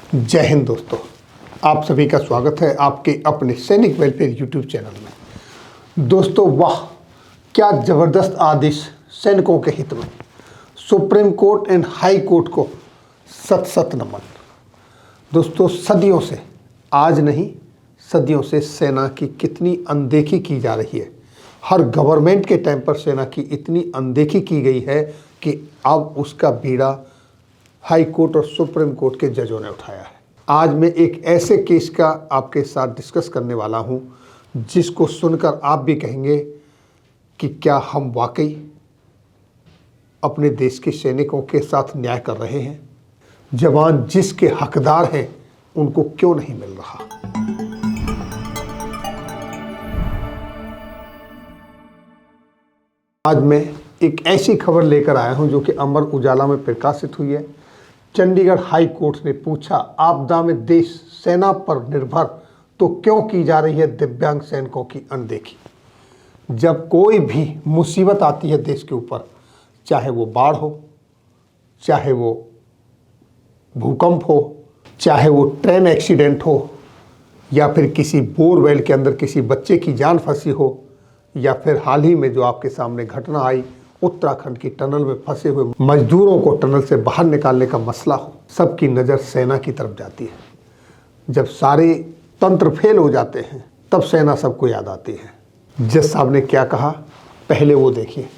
जय हिंद दोस्तों, आप सभी का स्वागत है आपके अपने सैनिक वेलफेयर यूट्यूब चैनल में। दोस्तों वाह, क्या ज़बरदस्त आदेश सैनिकों के हित में। Supreme court and high court को सत सत नमन। दोस्तों सदियों से, आज नहीं सदियों से सेना की कितनी अनदेखी की जा रही है। हर गवर्नमेंट के टाइम पर सेना की इतनी अनदेखी की गई है कि अब उसका बीड़ा हाई कोर्ट और सुप्रीम कोर्ट के जजों ने उठाया है। आज मैं एक ऐसे केस का आपके साथ डिस्कस करने वाला हूं जिसको सुनकर आप भी कहेंगे कि क्या हम वाकई अपने देश के सैनिकों के साथ न्याय कर रहे हैं। जवान जिसके हकदार हैं उनको क्यों नहीं मिल रहा। आज मैं एक ऐसी खबर लेकर आया हूं जो कि अमर उजाला में प्रकाशित हुई है। चंडीगढ़ हाई कोर्ट ने पूछा, आपदा में देश सेना पर निर्भर तो क्यों की जा रही है दिव्यांग सैनिकों की अनदेखी। जब कोई भी मुसीबत आती है देश के ऊपर, चाहे वो बाढ़ हो, चाहे वो भूकंप हो, चाहे वो ट्रेन एक्सीडेंट हो, या फिर किसी बोरवेल के अंदर किसी बच्चे की जान फंसी हो, या फिर हाल ही में जो आपके सामने घटना आई उत्तराखंड की टनल में फंसे हुए मजदूरों को टनल से बाहर निकालने का मसला हो, सबकी नज़र सेना की तरफ जाती है। जब सारे तंत्र फेल हो जाते हैं तब सेना सबको याद आती है। जज साहब ने क्या कहा, पहले वो देखिए।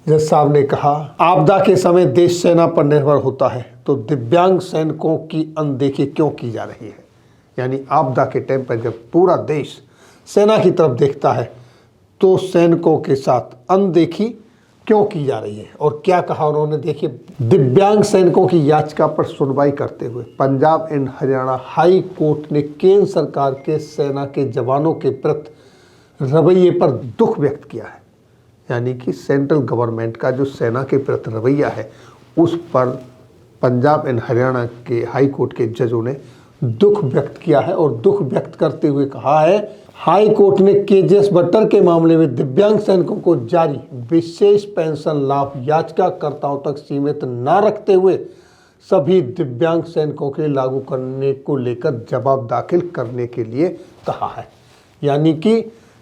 जज साहब ने कहा, आपदा के समय देश सेना पर निर्भर होता है तो दिव्यांग सैनिकों की अनदेखी क्यों की जा रही है। यानी आपदा के टाइम पर जब पूरा देश सेना की तरफ देखता है तो सैनिकों के साथ अनदेखी क्यों की जा रही है। और क्या कहा उन्होंने, देखिए। दिव्यांग सैनिकों की याचिका पर सुनवाई करते हुए Punjab and Haryana high court ने केंद्र सरकार के सेना के जवानों के प्रति रवैये पर दुख व्यक्त किया है। यानी कि सेंट्रल गवर्नमेंट का जो सेना के प्रति रवैया है उस पर पंजाब एंड हरियाणा के हाई कोर्ट के जजों ने दुख व्यक्त किया है। और दुख व्यक्त करते हुए कहा है, हाई कोर्ट ने केजेएस बट्टर के मामले में दिव्यांग सैनिकों को जारी विशेष पेंशन लाभ याचिकाकर्ताओं तक सीमित न रखते हुए सभी दिव्यांग सैनिकों के लिए लागू करने को लेकर जवाब दाखिल करने के लिए कहा है। यानी कि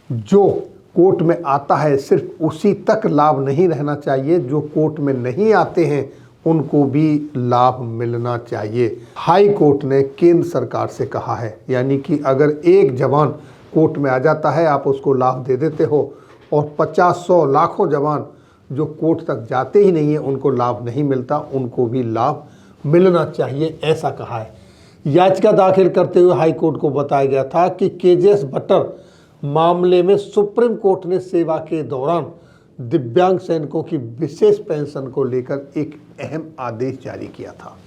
जो कोर्ट में आता है सिर्फ उसी तक लाभ नहीं रहना चाहिए, जो कोर्ट में नहीं आते हैं उनको भी लाभ मिलना चाहिए। हाई कोर्ट ने केंद्र सरकार से कहा है, यानी कि अगर एक जवान कोर्ट में आ जाता है आप उसको लाभ दे देते हो, और 50-100 लाखों जवान जो कोर्ट तक जाते ही नहीं है उनको लाभ नहीं मिलता, उनको भी लाभ मिलना चाहिए, ऐसा कहा है। याचिका दाखिल करते हुए हाई कोर्ट को बताया गया था कि केजेएस बट्टर मामले में सुप्रीम कोर्ट ने सेवा के दौरान दिव्यांग सैनिकों की विशेष पेंशन को लेकर एक अहम आदेश जारी किया था।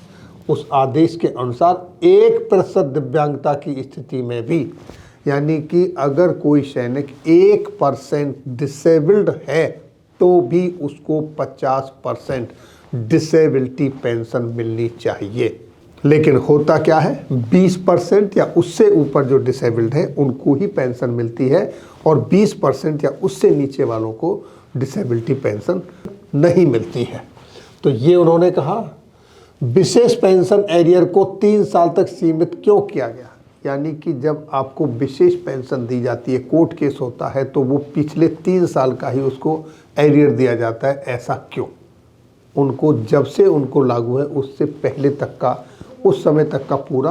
उस आदेश के अनुसार 1% दिव्यांगता की स्थिति में भी, यानी कि अगर कोई सैनिक 1% डिसेबल्ड है तो भी उसको 50% डिसेबिलिटी पेंशन मिलनी चाहिए। लेकिन होता क्या है, 20% या उससे ऊपर जो डिसेबल्ड है उनको ही पेंशन मिलती है, और 20% या उससे नीचे वालों को डिसेबिलिटी पेंशन नहीं मिलती है। तो ये उन्होंने कहा, विशेष पेंशन एरियर को 3 साल तक सीमित क्यों किया गया। यानी कि जब आपको विशेष पेंशन दी जाती है, कोर्ट केस होता है तो वो पिछले 3 साल का ही उसको एरियर दिया जाता है, ऐसा क्यों। उनको जब से उनको लागू है उससे पहले तक का, उस समय तक का पूरा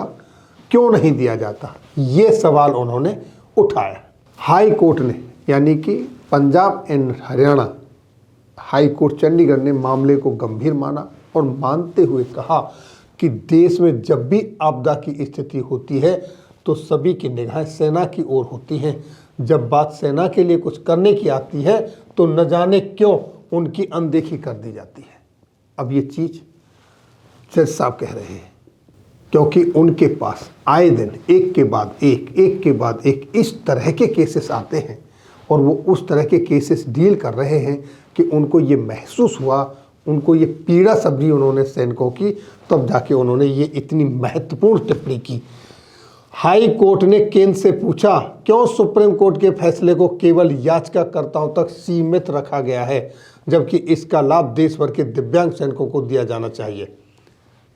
क्यों नहीं दिया जाता, ये सवाल उन्होंने उठाया। हाई कोर्ट ने, यानी कि Punjab and Haryana high court Chandigarh ने मामले को गंभीर माना और मानते हुए कहा कि देश में जब भी आपदा की स्थिति होती है तो सभी की निगाहें सेना की ओर होती हैं। जब बात सेना के लिए कुछ करने की आती है तो न जाने क्यों उनकी अनदेखी कर दी जाती है। अब ये चीज़ जज साहब कह रहे हैं, क्योंकि उनके पास आए दिन एक के बाद एक इस तरह के केसेस आते हैं और वो उस तरह के केसेस डील कर रहे हैं कि उनको ये महसूस हुआ, उनको ये पीड़ा सब्जी उन्होंने सैनिकों की, तब जाके उन्होंने ये इतनी महत्वपूर्ण टिप्पणी की। हाई कोर्ट ने केंद्र से पूछा, क्यों सुप्रीम कोर्ट के फैसले को केवल याचिकाकर्ताओं तक सीमित रखा गया है जबकि इसका लाभ देश भर के दिव्यांग सैनिकों को दिया जाना चाहिए।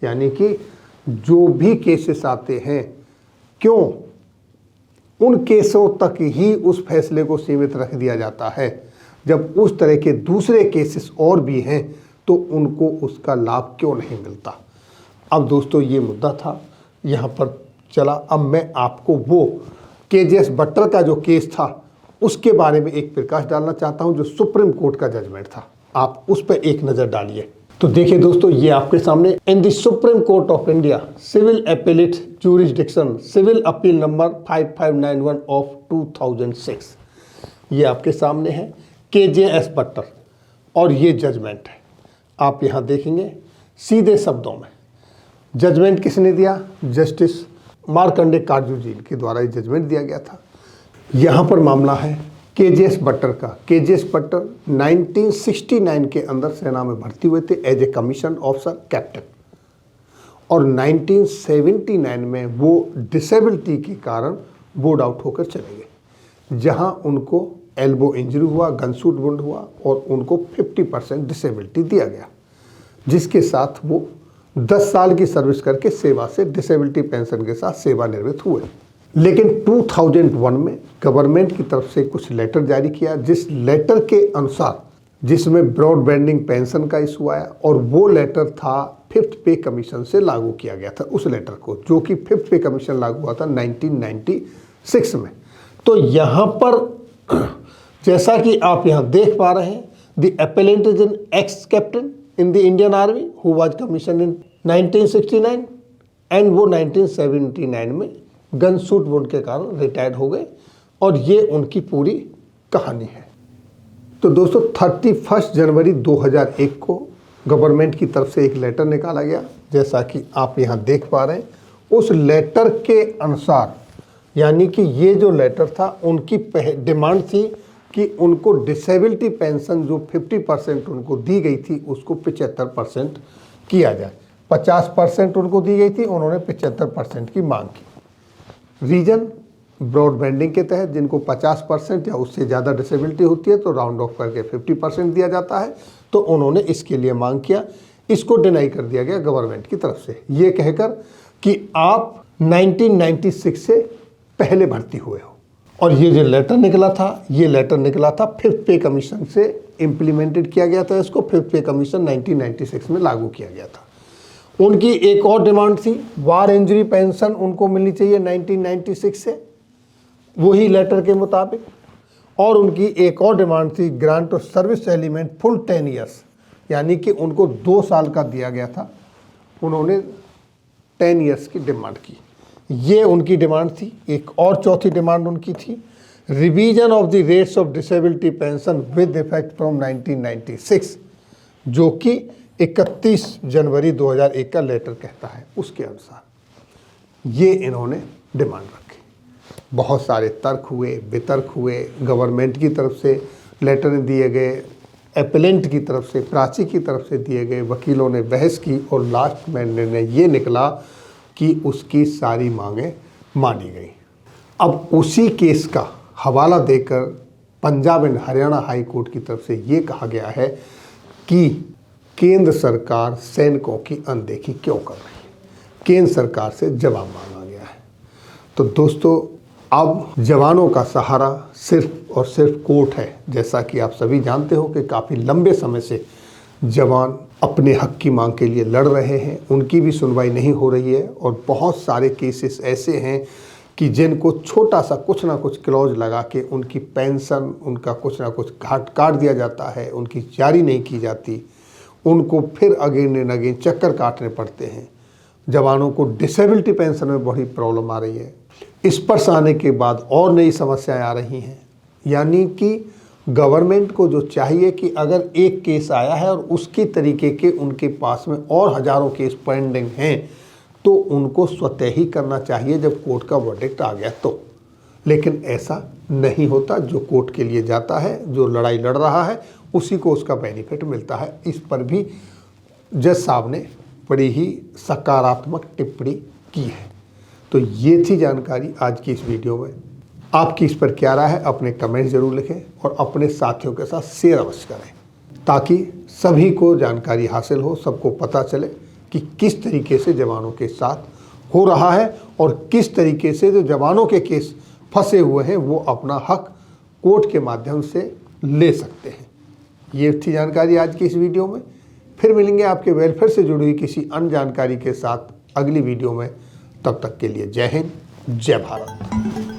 यानी कि जो भी केसेस आते हैं, क्यों उन केसों तक ही उस फैसले को सीमित रख दिया जाता है, जब उस तरह के दूसरे केसेस और भी हैं तो उनको उसका लाभ क्यों नहीं मिलता। अब दोस्तों ये मुद्दा था, यहाँ पर चला। अब मैं आपको वो केजेएस बट्टर का जो केस था उसके बारे में एक प्रकाश डालना चाहता हूँ, जो सुप्रीम कोर्ट का जजमेंट था। आप उस पर एक नज़र डालिए। तो देखिए दोस्तों, ये आपके सामने, in the Supreme Court of India civil appellate jurisdiction civil appeal number 5591 of 2006, ये आपके सामने है केजेएस बट्टर, और ये जजमेंट है। आप यहाँ देखेंगे सीधे शब्दों में जजमेंट किसने दिया, जस्टिस मार्कंडे काटजू के द्वारा ये जजमेंट दिया गया था। यहाँ पर मामला है केजेएस बट्टर का। केजेएस बट्टर 1969 के अंदर सेना में भर्ती हुए थे as a commission officer captain, और 1979 में वो डिसेबिलिटी के कारण बोर्ड आउट होकर चले गए, जहाँ उनको एल्बो इंजरी हुआ, गनशूट वुंड हुआ, और उनको 50% डिसेबिलिटी दिया गया, जिसके साथ वो 10 साल की सर्विस करके सेवा से डिसेबिलिटी पेंशन के साथ सेवानिवृत्त हुए। लेकिन 2001 में गवर्नमेंट की तरफ से कुछ लेटर जारी किया, जिस लेटर के अनुसार, जिसमें ब्रॉडबैंडिंग पेंशन का इशू आया, और वो लेटर था 5th पे कमीशन से लागू किया गया था उस लेटर को, जो कि 5th पे कमीशन लागू हुआ था 1996 में। तो यहाँ पर जैसा कि आप यहाँ देख पा रहे हैं, the appellant is an x captain in the Indian army who was commission in 1969, and वो 1979 में गन शूट वुंड के कारण रिटायर्ड हो गए, और ये उनकी पूरी कहानी है। तो दोस्तों 31 जनवरी 2001 को गवर्नमेंट की तरफ से एक लेटर निकाला गया, जैसा कि आप यहाँ देख पा रहे हैं। उस लेटर के अनुसार, यानी कि ये जो लेटर था, उनकी डिमांड थी कि उनको डिसेबिलिटी पेंशन जो 50% उनको दी गई थी उसको 75% किया जाए। 50% उनको दी गई थी, उन्होंने 75% की मांग की। रीजन, ब्रॉडबैंडिंग के तहत जिनको 50% या उससे ज़्यादा डिसेबिलिटी होती है तो राउंड ऑफ करके 50% दिया जाता है, तो उन्होंने इसके लिए मांग किया। इसको डिनाई कर दिया गया गवर्नमेंट की तरफ से, ये कहकर कि आप 1996 से पहले भर्ती हुए हो। और ये जो लेटर निकला था, ये लेटर निकला था 5th पे कमीशन से इम्प्लीमेंटेड किया गया था। इसको 5th पे कमीशन 1996 में लागू किया गया था। उनकी एक और डिमांड थी, वार इंजरी पेंशन उनको मिलनी चाहिए 1996 से, वही लेटर के मुताबिक। और उनकी एक और डिमांड थी, grant of service element full 10 years, यानी कि उनको 2 साल का दिया गया था, उन्होंने 10 ईयर्स की डिमांड की। ये उनकी डिमांड थी। एक और चौथी डिमांड उनकी थी, revision of the rates of disability pension with effect from 1996, जो कि 31 जनवरी 2001 का लेटर कहता है। उसके अनुसार ये इन्होंने डिमांड रखी। बहुत सारे तर्क हुए, वितर्क हुए, गवर्नमेंट की तरफ से लेटर दिए गए, एपेलेंट की तरफ से, प्राची की तरफ से दिए गए, वकीलों ने बहस की, और लास्ट में निर्णय ये निकला कि उसकी सारी मांगें मानी गई। अब उसी केस का हवाला देकर Punjab and Haryana high court की तरफ से ये कहा गया है कि केंद्र सरकार सैनिकों की अनदेखी क्यों कर रही है। केंद्र सरकार से जवाब मांगा गया है। तो दोस्तों, अब जवानों का सहारा सिर्फ और सिर्फ कोर्ट है। जैसा कि आप सभी जानते हो कि काफ़ी लंबे समय से जवान अपने हक की मांग के लिए लड़ रहे हैं, उनकी भी सुनवाई नहीं हो रही है, और बहुत सारे केसेस ऐसे हैं कि जिनको छोटा सा कुछ ना कुछ क्लॉज लगा के उनकी पेंशन, उनका कुछ ना कुछ काट दिया जाता है, उनकी जारी नहीं की जाती, उनको फिर अगेन एंड अगेन चक्कर काटने पड़ते हैं। जवानों को डिसेबिलिटी पेंशन में बड़ी प्रॉब्लम आ रही है। इस पर आने के बाद और नई समस्याएं आ रही हैं, यानी कि गवर्नमेंट को जो चाहिए कि अगर एक केस आया है और उसकी तरीके के उनके पास में और हज़ारों केस पेंडिंग हैं, तो उनको स्वतः ही करना चाहिए जब कोर्ट का वर्डिक्ट आ गया तो। लेकिन ऐसा नहीं होता। जो कोर्ट के लिए जाता है, जो लड़ाई लड़ रहा है, उसी को उसका बेनिफिट मिलता है। इस पर भी जज साहब ने बड़ी ही सकारात्मक टिप्पणी की है। तो ये थी जानकारी आज की इस वीडियो में। आपकी इस पर क्या राय है, अपने कमेंट जरूर लिखें और अपने साथियों के साथ शेयर अवश्य करें, ताकि सभी को जानकारी हासिल हो, सबको पता चले कि किस तरीके से जवानों के साथ हो रहा है और किस तरीके से जो जवानों के केस फंसे हुए हैं वो अपना हक कोर्ट के माध्यम से ले सकते हैं। ये थी जानकारी आज की इस वीडियो में। फिर मिलेंगे आपके वेलफेयर से जुड़ी हुई किसी अन्य जानकारी के साथ अगली वीडियो में। तब तक के लिए जय हिंद, जय भारत।